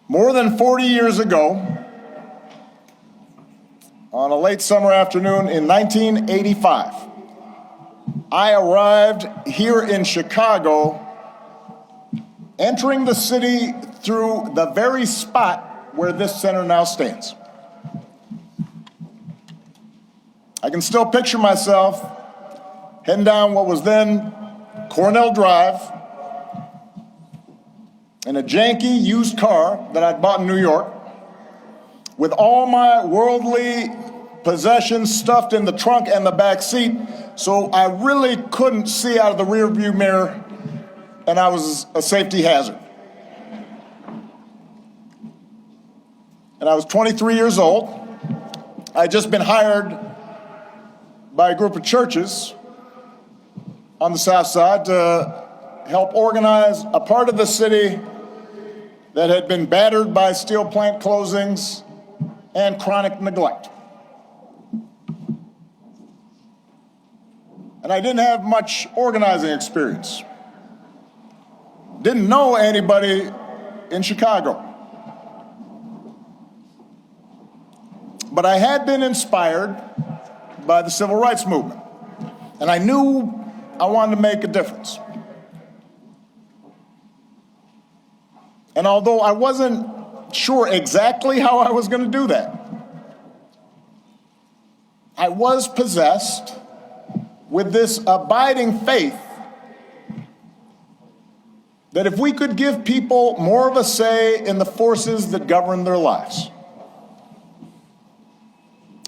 More than 40 years ago, on a late summer afternoon in 1985, I arrived here in Chicago, entering the city through the very spot where this center now stands. I can still picture myself heading down what was then Cornell Drive in a janky used car that I'd bought in New York, with all my worldly possessions stuffed in the trunk and the back seat, so I really couldn't see out of the rearview mirror, and I was a safety hazard. And I was 23 years old. I'd just been hired by a group of churches on the South Side to help organize a part of the city that had been battered by steel plant closings and chronic neglect. And I didn't have much organizing experience. Didn't know anybody in Chicago. But I had been inspired by the civil rights movement, and I knew I wanted to make a difference. And although I wasn't sure exactly how I was going to do that, I was possessed with this abiding faith that if we could give people more of a say in the forces that govern their lives,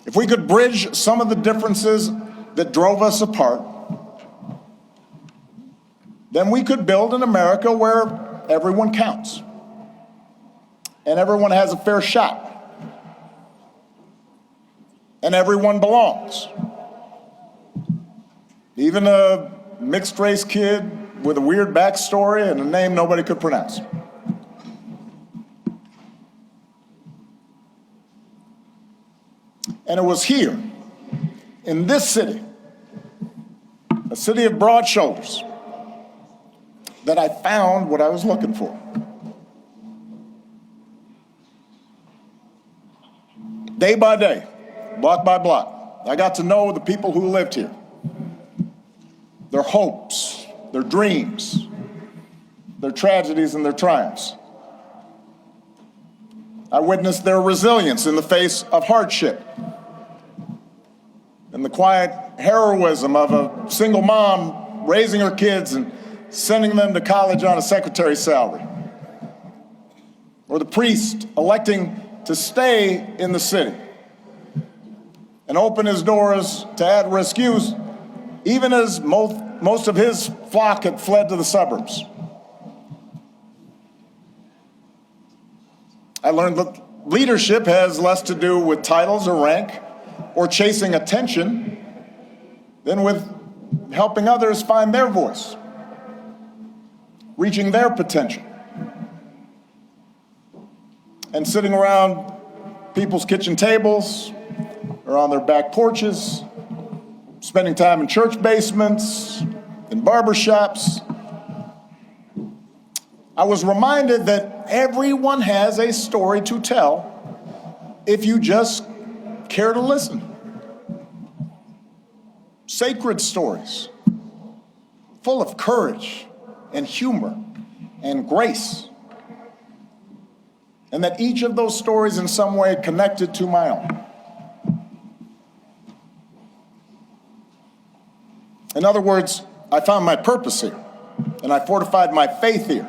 if we could bridge some of the differences that drove us apart, then we could build an America where everyone counts and everyone has a fair shot and everyone belongs. Even a mixed-race kid with a weird backstory and a name nobody could pronounce. And it was here, in this city, a city of broad shoulders, that I found what I was looking for. Day by day, block by block, I got to know the people who lived here, their hopes, their dreams, their tragedies and their triumphs. I witnessed their resilience in the face of hardship and the quiet heroism of a single mom raising her kids and sending them to college on a secretary's salary, or the priest electing to stay in the city and open his doors to at-risk youth, even as most of his flock had fled to the suburbs. I learned that leadership has less to do with titles or rank or chasing attention than with helping others find their voice, reaching their potential, and sitting around people's kitchen tables or on their back porches, spending time in church basements, in barbershops. I was reminded that everyone has a story to tell if you just care to listen. Sacred stories, full of courage and humor and grace, and that each of those stories in some way connected to my own. In other words, I found my purpose here, and I fortified my faith here,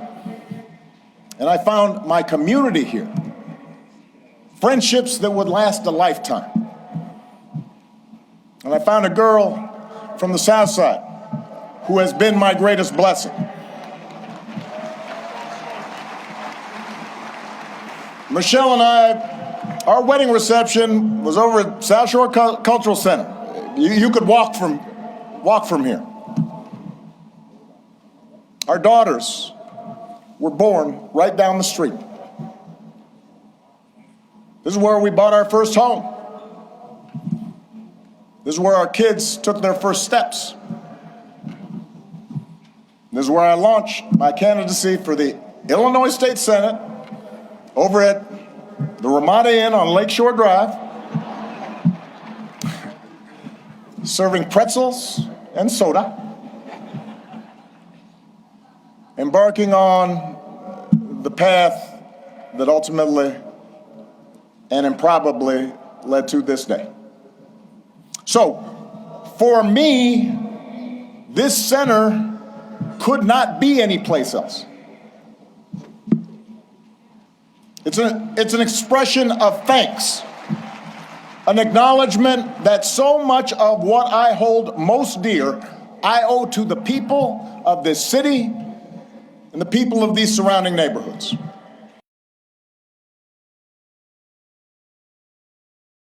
and I found my community here, friendships that would last a lifetime. And I found a girl from the South Side who has been my greatest blessing. Michelle and I, our wedding reception was over at South Shore Cultural Center. You could walk from here. Our daughters were born right down the street. This is where we bought our first home. This is where our kids took their first steps. This is where I launched my candidacy for the Illinois State Senate over at the Ramada Inn on Lakeshore Drive, serving pretzels and soda, embarking on the path that ultimately and improbably led to this day. So, for me, this center could not be anyplace else. It's an expression of thanks, an acknowledgement that so much of what I hold most dear I owe to the people of this city and the people of these surrounding neighborhoods.